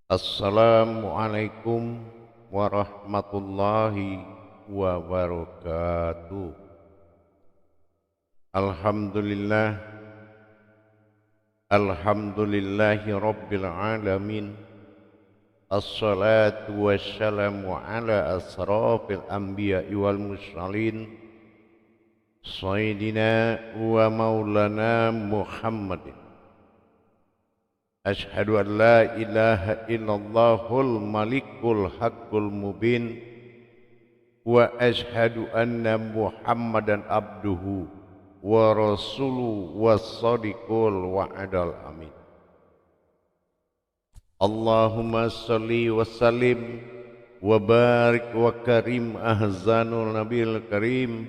Assalamualaikum warahmatullahi wabarakatuh. Alhamdulillah, alhamdulillahi rabbil alamin. Assalatu wassalamu ala asrafil anbiya'i wal mursalin, sayyidina wa maulana Muhammadin. Ashhadu an la ilaha illallahul malikul haqqul mubin wa ashhadu anna Muhammadan abduhu wa rasuluhu was-sadiqul wa'adal amin. Allahumma salli wa sallim wa barik wa karim ahzanul nabil karim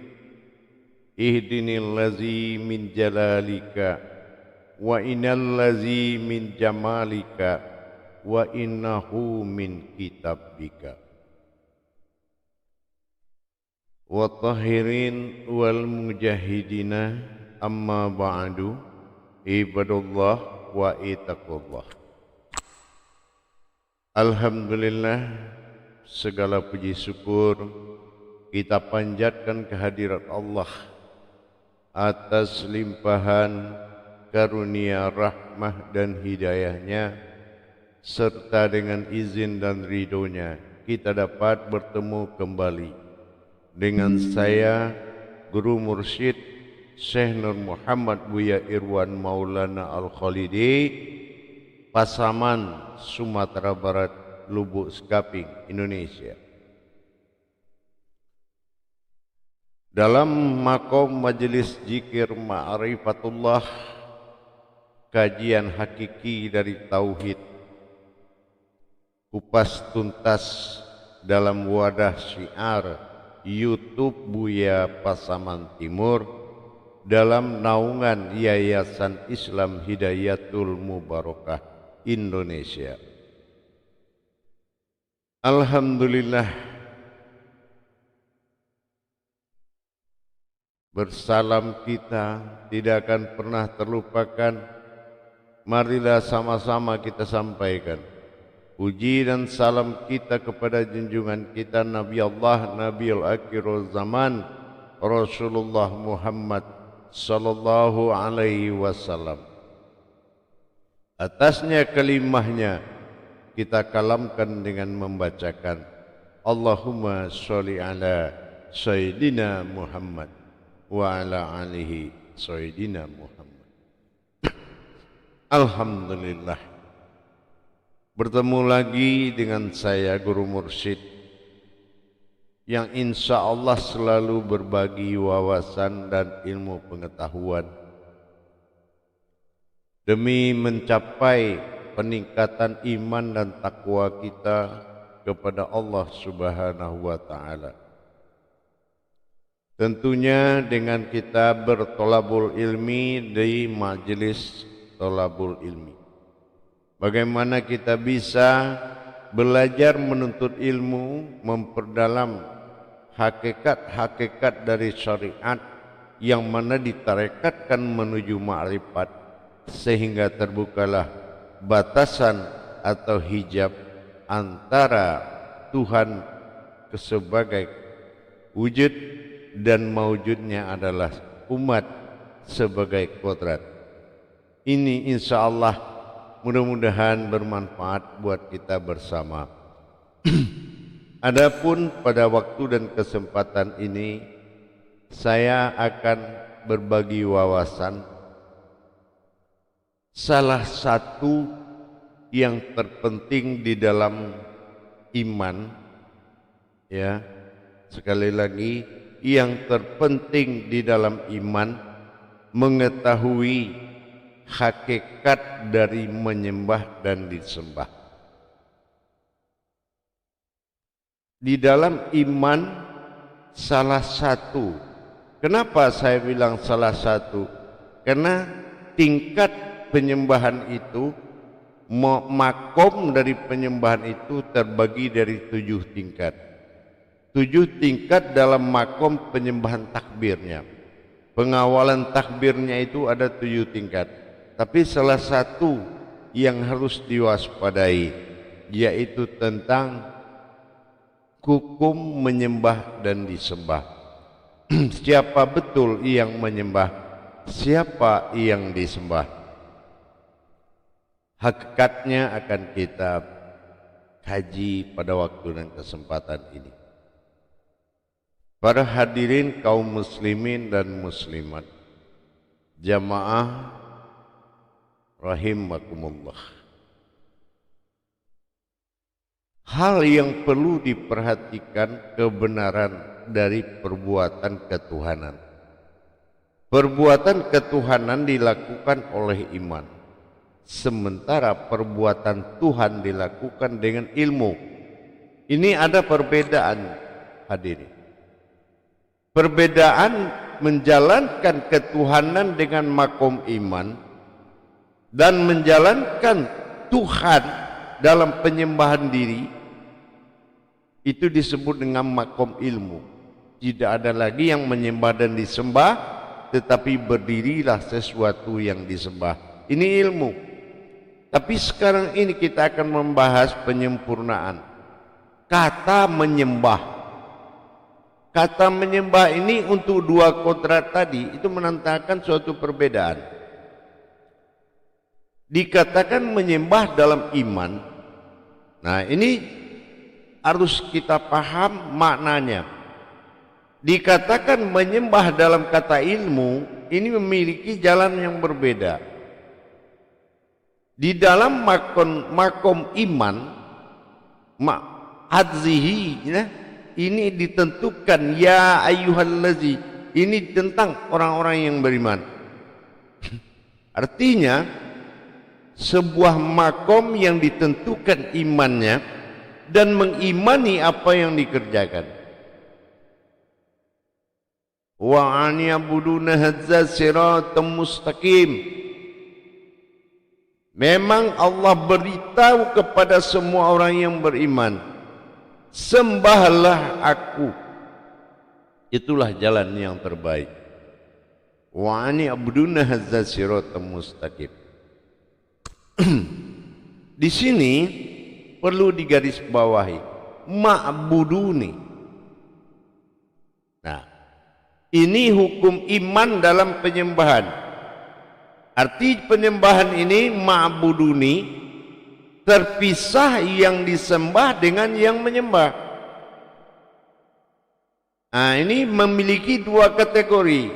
ihdinil lazi min jalalika wa innal lazi min jamalika wa innahu min kitabika wa tahirin wal mujahidina amma ba'du ibadullah wa itaqullah. Alhamdulillah, segala puji syukur kita panjatkan kehadirat Allah atas limpahan karunia rahmah dan hidayahnya, serta dengan izin dan ridhonya kita dapat bertemu kembali dengan saya, Guru Mursyid Syekh Nur Muhammad Buya Irwan Maulana Al-Khalidi, Pasaman, Sumatera Barat, Lubuk Sekaping, Indonesia. Dalam makom majelis zikir ma'rifatullah, kajian hakiki dari tauhid, kupas tuntas dalam wadah syiar YouTube Buya Pasaman Timur dalam naungan Yayasan Islam Hidayatul Mubarakah Indonesia. Alhamdulillah, bersalam kita tidak akan pernah terlupakan. Marilah sama-sama kita sampaikan puji dan salam kita kepada junjungan kita Nabi Allah, Nabiul Akhirul Zaman, Rasulullah Muhammad sallallahu alaihi wasallam. Atasnya kalimahnya kita kalamkan dengan membacakan Allahumma sholli ala Sayyidina Muhammad wa ala alihi Sayyidina Muhammad. Alhamdulillah, bertemu lagi dengan saya Guru Mursyid yang insya Allah selalu berbagi wawasan dan ilmu pengetahuan demi mencapai peningkatan iman dan takwa kita kepada Allah Subhanahu wa Ta'ala. Tentunya dengan kita bertolabul ilmi di majelis tolabul ilmi. Bagaimana kita bisa belajar menuntut ilmu, memperdalam hakikat-hakikat dari syariat yang mana ditarekatkan menuju ma'rifat, sehingga terbukalah batasan atau hijab antara Tuhan sebagai wujud dan maujudnya adalah umat sebagai kodrat. Ini insya Allah mudah-mudahan bermanfaat buat kita bersama. Adapun pada waktu dan kesempatan ini saya akan berbagi wawasan salah satu yang terpenting di dalam iman, ya, sekali lagi, yang terpenting di dalam iman, mengetahui hakikat dari menyembah dan disembah. Di dalam iman salah satu, kenapa saya bilang salah satu? Karena tingkat penyembahan itu, makom dari penyembahan itu terbagi dari 7 tingkat. 7 tingkat dalam makom penyembahan takbirnya. Pengawalan takbirnya itu ada 7 tingkat. Tapi salah satu yang harus diwaspadai yaitu tentang hukum menyembah dan disembah. Siapa betul yang menyembah, siapa yang disembah. Hakikatnya akan kita kaji pada waktu dan kesempatan ini. Para hadirin kaum muslimin dan muslimat, jamaah rahimakumullah. Hal yang perlu diperhatikan kebenaran dari perbuatan ketuhanan. Perbuatan ketuhanan dilakukan oleh iman, sementara perbuatan Tuhan dilakukan dengan ilmu. Ini ada perbedaan, hadirin. Perbedaan menjalankan ketuhanan dengan makom iman dan menjalankan Tuhan dalam penyembahan diri itu disebut dengan makom ilmu. Tidak ada lagi yang menyembah dan disembah, tetapi berdirilah sesuatu yang disembah. Ini ilmu. Tapi sekarang ini kita akan membahas penyempurnaan kata menyembah. Kata menyembah ini untuk dua kodrat tadi itu menandakan suatu perbedaan. Dikatakan menyembah dalam iman. Nah, ini harus kita paham maknanya. Dikatakan menyembah dalam kata ilmu, ini memiliki jalan yang berbeda. Di dalam makom iman, hadzihi, ya, ini ditentukan ya ayyuhallazi, ini tentang orang-orang yang beriman. Artinya sebuah makom yang ditentukan imannya dan mengimani apa yang dikerjakan. Wa an ya'buduna hadza siratal mustaqim. Memang Allah beritahu kepada semua orang yang beriman, sembahlah aku, itulah jalan yang terbaik. Wa an ya'buduna hadza siratal mustaqim. Di sini perlu digarisbawahi ma'buduni. Nah, ini hukum iman dalam penyembahan. Arti penyembahan ini ma'buduni, terpisah yang disembah dengan yang menyembah. Nah, ini memiliki dua kategori.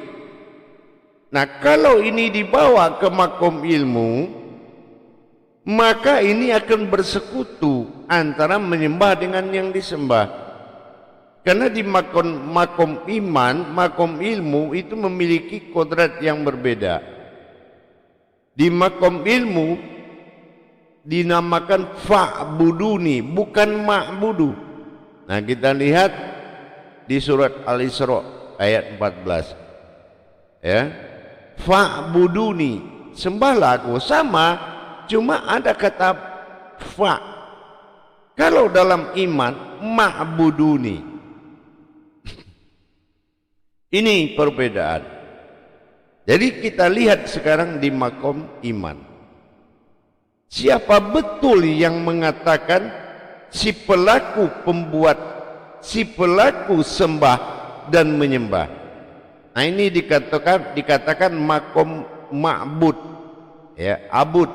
Nah, kalau ini dibawa ke makom ilmu, maka ini akan bersekutu antara menyembah dengan yang disembah. Karena di makom iman, makom ilmu itu memiliki kodrat yang berbeda. Di makom ilmu dinamakan fa'buduni, bukan ma'budu. Nah, kita lihat di surat Al-Isra ayat 14. Ya. Fa'buduni, sembahlah aku, sama. Cuma ada kata fa. Kalau dalam iman ma'buduni. Ini perbedaan. Jadi kita lihat sekarang di makom iman. Siapa betul yang mengatakan si pelaku pembuat, si pelaku sembah dan menyembah. Nah, ini dikatakan makom ma'bud. Ya, abud.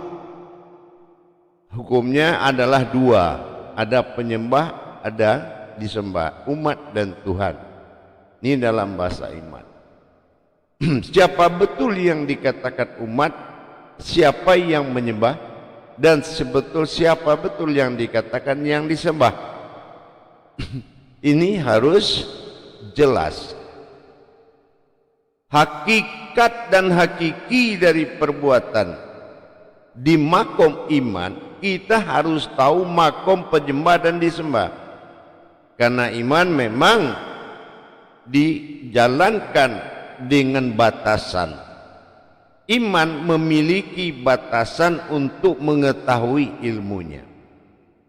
Hukumnya adalah dua, ada penyembah, ada disembah, umat dan Tuhan. Ini dalam bahasa iman. Siapa betul yang dikatakan umat, siapa yang menyembah, dan siapa betul yang dikatakan yang disembah. Ini harus jelas. Hakikat dan hakiki dari perbuatan di makom iman, kita harus tahu makom penyembah dan disembah. Karena iman memang dijalankan dengan batasan. Iman memiliki batasan untuk mengetahui ilmunya,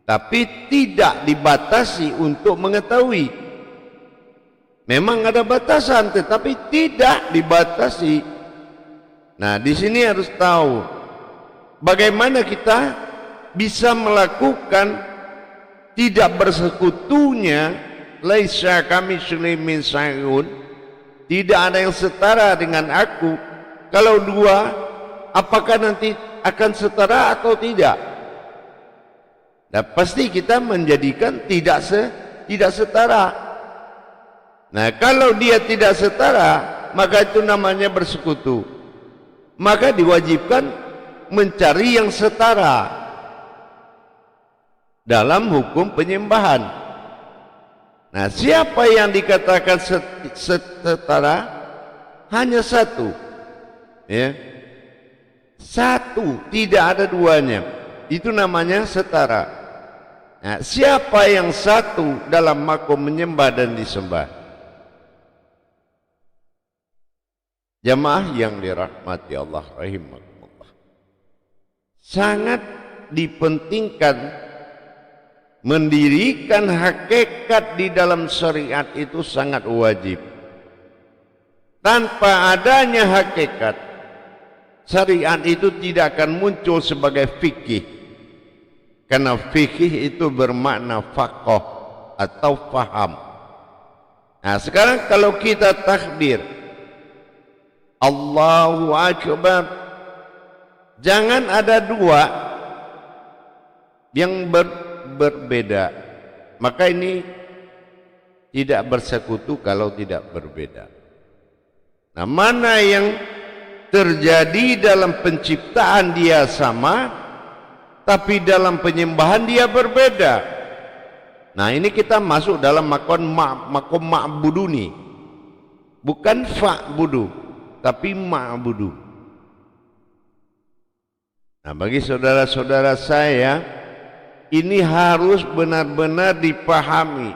tapi tidak dibatasi untuk mengetahui. Memang ada batasan, tetapi tidak dibatasi. Nah, di sini harus tahu bagaimana kita bisa melakukan tidak bersekutunya, laisa kamitslihi min syai'un, tidak ada yang setara dengan aku. Kalau dua, apakah nanti akan setara atau tidak? Nah, pasti kita menjadikan tidak setara. Nah, kalau dia tidak setara, maka itu namanya bersekutu. Maka diwajibkan mencari yang setara dalam hukum penyembahan. Nah, siapa yang dikatakan setara? Hanya satu, ya, satu, tidak ada duanya. Itu namanya setara. Nah, siapa yang satu dalam makom menyembah dan disembah? Jamaah yang dirahmati Allah rahimakumullah, sangat dipentingkan mendirikan hakikat di dalam syariat itu sangat wajib. Tanpa adanya hakikat, syariat itu tidak akan muncul sebagai fikih. Karena fikih itu bermakna faqih atau faham. Nah, sekarang kalau kita takbir Allahu Akbar, jangan ada dua yang berbeda. Maka ini tidak bersekutu kalau tidak berbeda. Nah, mana yang terjadi dalam penciptaan dia sama, tapi dalam penyembahan dia berbeda. Nah, ini kita masuk dalam makom ma'buduni, bukan fa'budu, tapi ma'budu. Nah, bagi saudara-saudara saya, ini harus benar-benar dipahami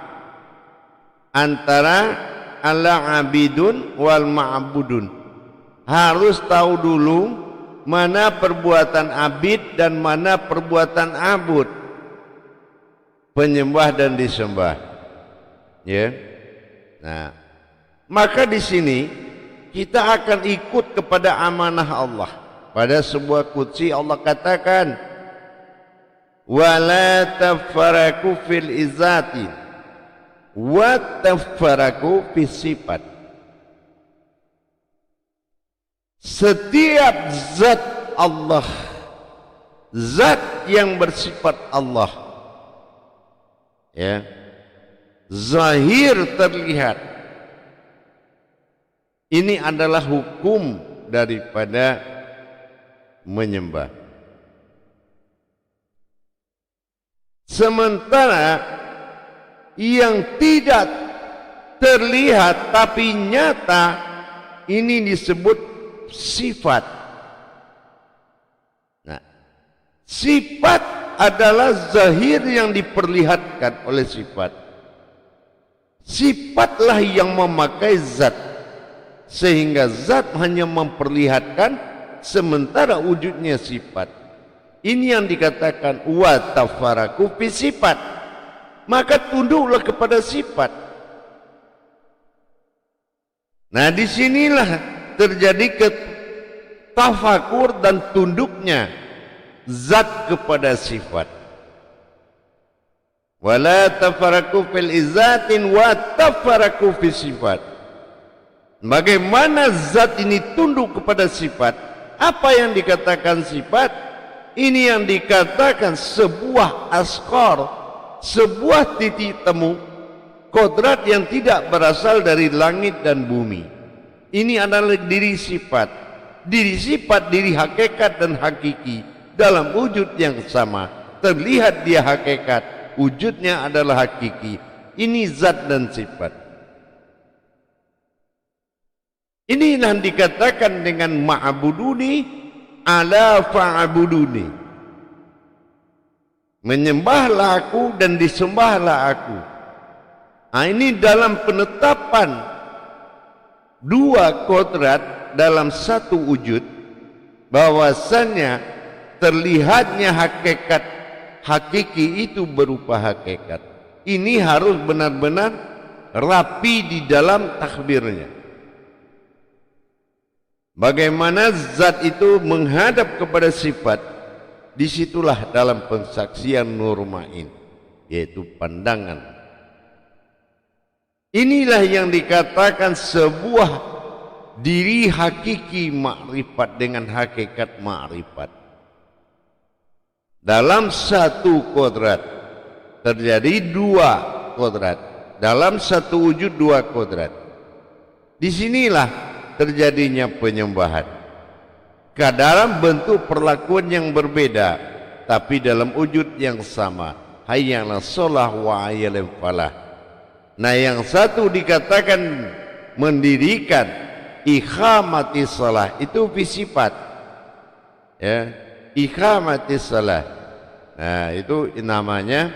antara al-abidun wal ma'budun. Harus tahu dulu mana perbuatan abid dan mana perbuatan abud, penyembah dan disembah, ya. Nah, maka di sini kita akan ikut kepada amanah Allah. Pada sebuah qudsi Allah katakan, wala tafaraku fil izati wa tafaraku fis sifat. Setiap zat Allah, zat yang bersifat Allah, ya, zahir terlihat, ini adalah hukum daripada menyembah. Sementara yang tidak terlihat tapi nyata, ini disebut sifat. Nah, sifat adalah zahir yang diperlihatkan oleh sifat. Sifatlah yang memakai zat, sehingga zat hanya memperlihatkan sementara wujudnya sifat. Ini yang dikatakan wa tafaraku fi sifat. Maka tunduklah kepada sifat. Nah, disinilah terjadi tafakur dan tunduknya zat kepada sifat. Wala tafaraku fil izatin wa tafaraku fi sifat. Bagaimana zat ini tunduk kepada sifat? Apa yang dikatakan sifat? Ini yang dikatakan sebuah askar, sebuah titik temu kodrat yang tidak berasal dari langit dan bumi. Ini adalah diri sifat. Diri sifat, diri hakikat dan hakiki dalam wujud yang sama. Terlihat dia hakikat, wujudnya adalah hakiki. Ini zat dan sifat. Ini yang dikatakan dengan ma'buduni ala fa'buduni. Menyembahlah aku dan disembahlah aku. Nah, ini dalam penetapan dua kodrat dalam satu wujud, bahwasannya terlihatnya hakikat hakiki itu berupa hakikat. Ini harus benar-benar rapi di dalam takbirnya. Bagaimana zat itu menghadap kepada sifat, disitulah dalam pensaksian nur ma'in yaitu pandangan. Inilah yang dikatakan sebuah diri hakiki makrifat dengan hakikat makrifat. Dalam satu kodrat terjadi dua kodrat. Dalam satu wujud dua kodrat. Disinilah terjadinya penyembahan. Dalam bentuk perlakuan yang berbeda, tapi dalam wujud yang sama. Hayya 'alas shalah wa hayya 'alal falah. Nah, yang satu dikatakan mendirikan, iqamati shalah, itu fisifat. Ya, iqamati shalah. Nah, itu namanya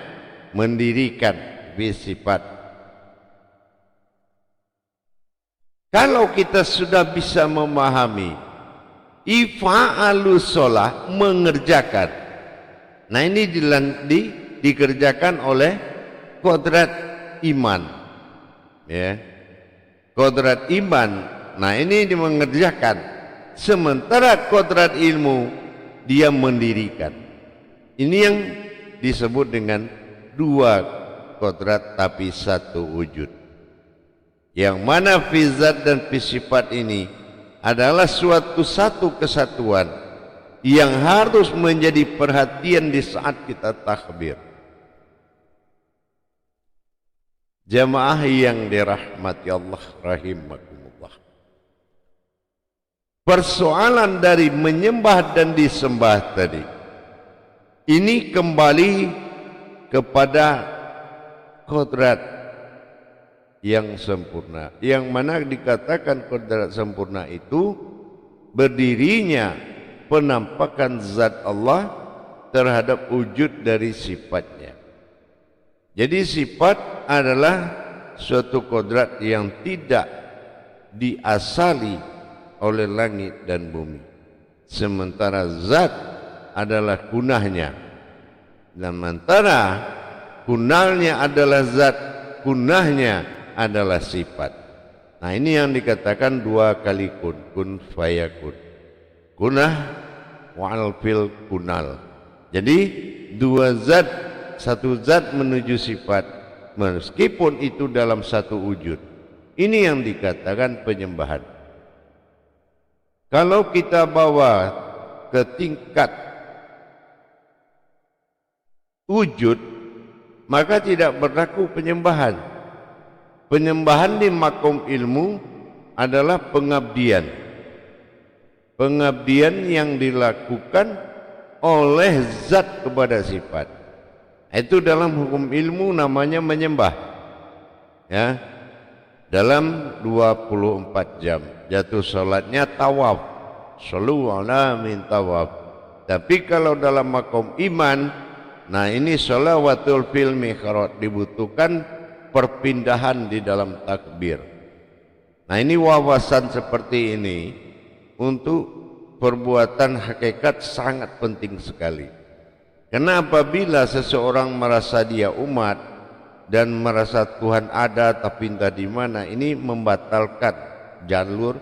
mendirikan fisifat. Kalau kita sudah bisa memahami ifa'alu shalah, mengerjakan. Nah, ini dikerjakan oleh kodrat iman, ya, kodrat iman. Nah, ini mengerjakan. Sementara kodrat ilmu dia mendirikan. Ini yang disebut dengan dua kodrat tapi satu wujud, yang mana fi zat dan fi sifat ini adalah satu kesatuan yang harus menjadi perhatian di saat kita takbir. Jamaah yang dirahmati Allah rahimakumullah. Persoalan dari menyembah dan disembah tadi ini kembali kepada kodrat yang sempurna, yang mana dikatakan kodrat sempurna itu berdirinya penampakan zat Allah terhadap wujud dari sifatnya. Jadi sifat adalah suatu kodrat yang tidak diasali oleh langit dan bumi, sementara zat adalah kunahnya. Dan antara kunalnya adalah zat, kunahnya adalah sifat. Nah, ini yang dikatakan dua kali kun fayakun. Kunah wa'al fil kunal. Jadi dua zat, satu zat menuju sifat, meskipun itu dalam satu wujud. Ini yang dikatakan penyembahan. Kalau kita bawa ke tingkat wujud, maka tidak berlaku penyembahan. Penyembahan di makom ilmu adalah pengabdian. Pengabdian yang dilakukan oleh zat kepada sifat. Itu dalam hukum ilmu namanya menyembah. Ya. Dalam 24 jam jatuh salatnya tawaf. Shallu ala min tawaf. Tapi kalau dalam makom iman, nah ini shalawatul fil mihrab, dibutuhkan perpindahan di dalam takbir. Nah, ini wawasan seperti ini untuk perbuatan hakikat sangat penting sekali. Karena apabila seseorang merasa dia umat dan merasa Tuhan ada tapi entah di mana, ini membatalkan jalur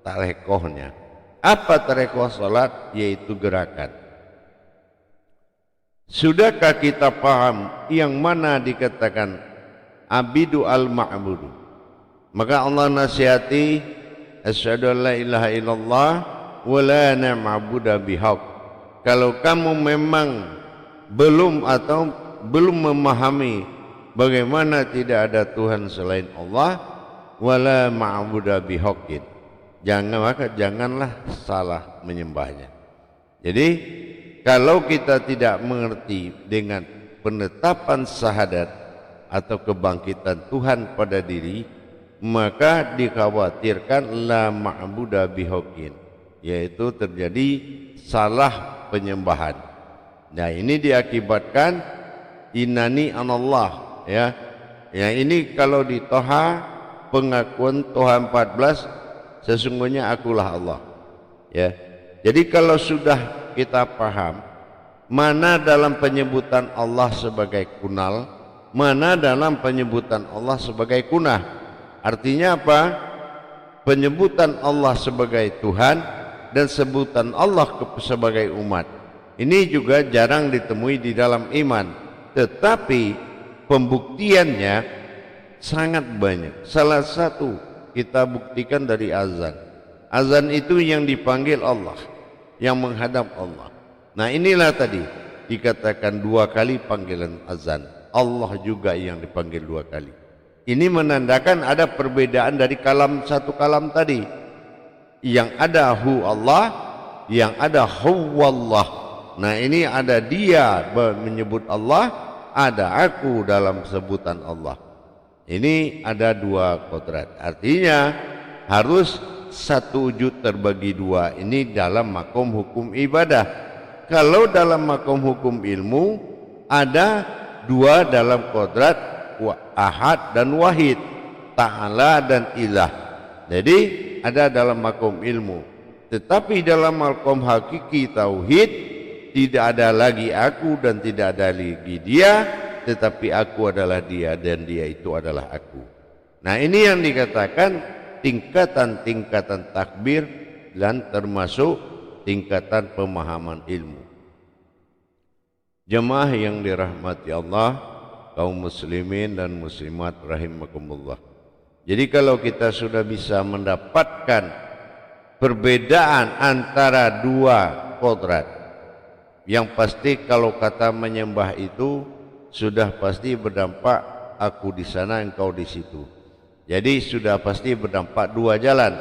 tarekohnya. Apa tarekoh salat? Yaitu gerakan. Sudahkah kita paham yang mana dikatakan abidu al-ma'budu? Maka Allah nasihati, asyhadu an la ilaha illallah wa la na'budu bihaq. Kalau kamu memang belum memahami bagaimana tidak ada Tuhan selain Allah, wala ma'budu bihaqqin, janganlah salah menyembahnya. Jadi kalau kita tidak mengerti dengan penetapan syahadat atau kebangkitan Tuhan pada diri, maka dikhawatirkan la ma'budu bihaqqin, yaitu terjadi salah penyembahan. Nah, ini diakibatkan innani anallah, ya. Yang ini kalau di Toha, pengakuan Toha 14, sesungguhnya akulah Allah, ya. Jadi kalau sudah kita paham mana dalam penyebutan Allah sebagai kunal, mana dalam penyebutan Allah sebagai kunah, artinya apa? Penyebutan Allah sebagai Tuhan dan sebutan Allah sebagai umat. Ini juga jarang ditemui di dalam iman. tetapi pembuktiannya sangat banyak. Salah satu kita buktikan dari azan. Azan itu yang dipanggil Allah, yang menghadap Allah. Nah inilah tadi dikatakan 2 kali panggilan azan. Allah juga yang dipanggil 2 kali. Ini menandakan ada perbedaan dari kalam satu kalam tadi. Yang ada hu Allah, yang ada huwallah. Nah ini ada dia menyebut Allah, ada aku dalam sebutan Allah. Ini ada 2 kodrat. Artinya harus satu wujud terbagi 2. Ini dalam makom hukum ibadah. Kalau dalam makom hukum ilmu ada 2 dalam kodrat, ahad dan wahid, ta'ala dan ilah. Jadi ada dalam makom ilmu. Tetapi dalam makom hakiki tauhid tidak ada lagi aku dan tidak ada lagi dia, tetapi aku adalah dia dan dia itu adalah aku. Nah ini yang dikatakan tingkatan-tingkatan takbir dan termasuk tingkatan pemahaman ilmu. Jemaah yang dirahmati Allah, kaum muslimin dan muslimat rahimakumullah. Jadi kalau kita sudah bisa mendapatkan perbedaan antara 2 kodrat, yang pasti kalau kata menyembah itu sudah pasti berdampak aku di sana engkau di situ. Jadi sudah pasti berdampak 2 jalan.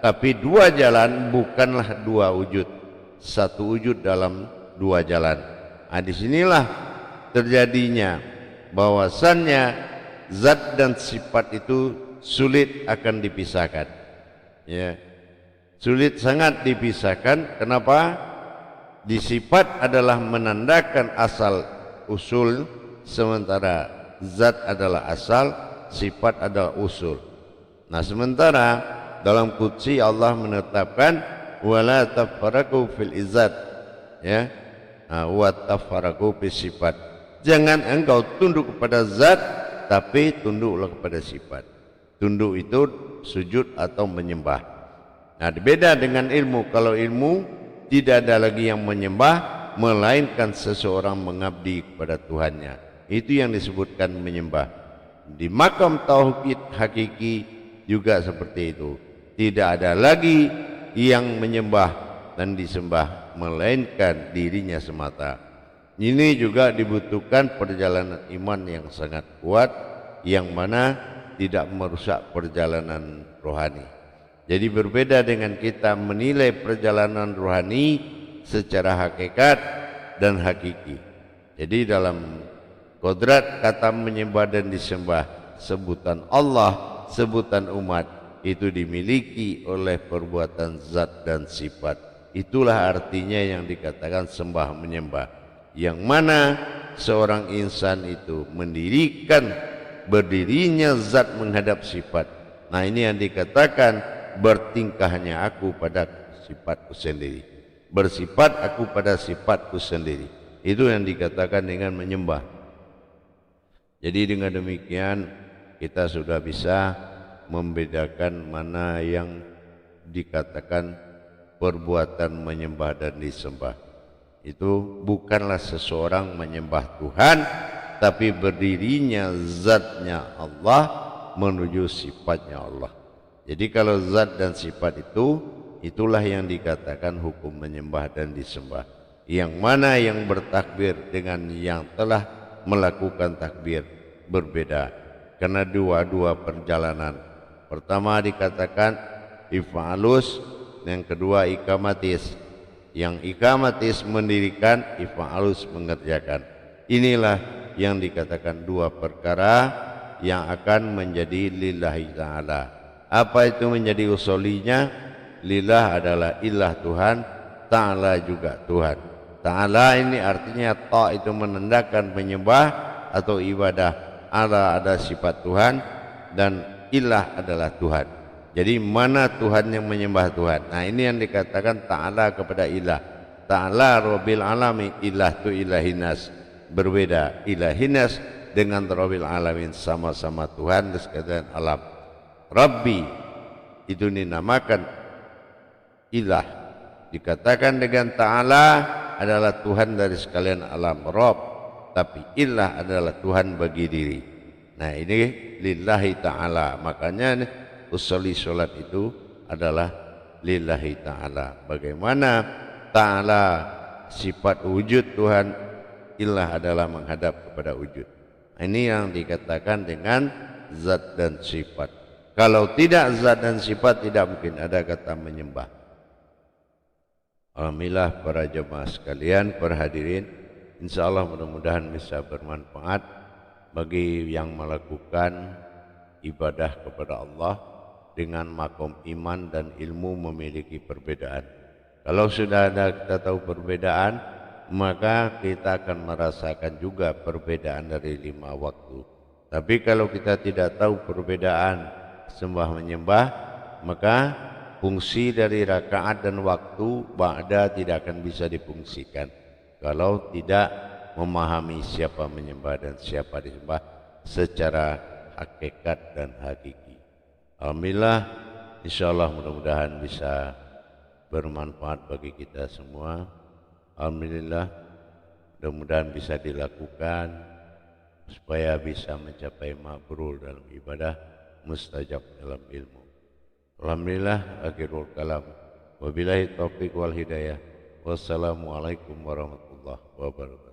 Tapi 2 jalan bukanlah 2 wujud. 1 wujud dalam 2 jalan. Nah disinilah terjadinya bahwasannya zat dan sifat itu sulit akan dipisahkan. Ya. Sulit sangat dipisahkan. Kenapa? Di sifat adalah menandakan asal usul, sementara zat adalah asal, sifat adalah usul. Nah sementara dalam qudsi Allah menetapkan wala tafarraqu fil izzat, ya, wa tafarraqu fis sifat. Jangan engkau tunduk kepada zat, tapi tunduklah kepada sifat. Tunduk itu sujud atau menyembah. Nah beda dengan ilmu. Kalau ilmu tidak ada lagi yang menyembah, melainkan seseorang mengabdi kepada Tuhannya. Itu yang disebutkan menyembah. Di makam tauhid hakiki juga seperti itu. Tidak ada lagi yang menyembah dan disembah, melainkan dirinya semata. Ini juga dibutuhkan perjalanan iman yang sangat kuat, yang mana tidak merusak perjalanan rohani. Jadi berbeda dengan kita menilai perjalanan rohani secara hakikat dan hakiki. Jadi dalam kodrat kata menyembah dan disembah, sebutan Allah, sebutan umat itu dimiliki oleh perbuatan zat dan sifat. Itulah artinya yang dikatakan sembah menyembah, yang mana seorang insan itu mendirikan berdirinya zat menghadap sifat. Nah ini yang dikatakan bertingkahnya aku pada sifatku sendiri, bersifat aku pada sifatku sendiri. Itu yang dikatakan dengan menyembah. Jadi dengan demikian kita sudah bisa membedakan mana yang dikatakan perbuatan menyembah dan disembah. Itu bukanlah seseorang menyembah Tuhan, tapi berdirinya zatnya Allah menuju sifatnya Allah. Jadi kalau zat dan sifat itu, itulah yang dikatakan hukum menyembah dan disembah. Yang mana yang bertakbir dengan yang telah melakukan takbir berbeda, karena dua-dua perjalanan. Pertama dikatakan if'alus, yang kedua ikamatis. Yang ikamatis mendirikan, if'alus mengerjakan. Inilah yang dikatakan 2 perkara yang akan menjadi lillahi ta'ala. Apa itu menjadi usulinya? Lillah adalah ilah Tuhan, ta'ala juga Tuhan. Ta'ala ini artinya ta itu menandakan menyembah atau ibadah. Ala ada sifat Tuhan dan ilah adalah Tuhan. Jadi mana Tuhan yang menyembah Tuhan? Nah ini yang dikatakan ta'ala kepada ilah. Ta'ala Rabbil Alamin, ilah tu ilahinas. Berbeda ilahinas dengan Rabbil Alamin, sama-sama Tuhan sekalian alam. Rabbi itu dinamakan ilah. Dikatakan dengan ta'ala adalah Tuhan dari sekalian alam. Rabb tapi ilah adalah Tuhan bagi diri. Nah ini lillahi ta'ala, makanya usolli sholat itu adalah lillahi ta'ala. Bagaimana ta'ala sifat wujud Tuhan, ilah adalah menghadap kepada wujud. Ini yang dikatakan dengan zat dan sifat. Kalau tidak zat dan sifat, tidak mungkin ada kata menyembah. Alhamdulillah para jemaah sekalian, para hadirin, insyaallah mudah-mudahan bisa bermanfaat bagi yang melakukan ibadah kepada Allah dengan makom iman dan ilmu memiliki perbedaan. Kalau sudah ada kita tahu perbedaan, maka kita akan merasakan juga perbedaan dari 5 waktu. Tapi kalau kita tidak tahu perbedaan sembah menyembah, maka fungsi dari rakaat dan waktu ba'da tidak akan bisa difungsikan kalau tidak memahami siapa menyembah dan siapa disembah secara hakikat dan hakiki. Alhamdulillah, insyaallah mudah-mudahan bisa bermanfaat bagi kita semua. Alhamdulillah, mudah-mudahan bisa dilakukan supaya bisa mencapai mabrur dalam ibadah, mustajab dalam ilmu. Alhamdulillah, akhirul kalam. Wabillahi taufiq wal hidayah. Wassalamualaikum warahmatullahi wabarakatuh.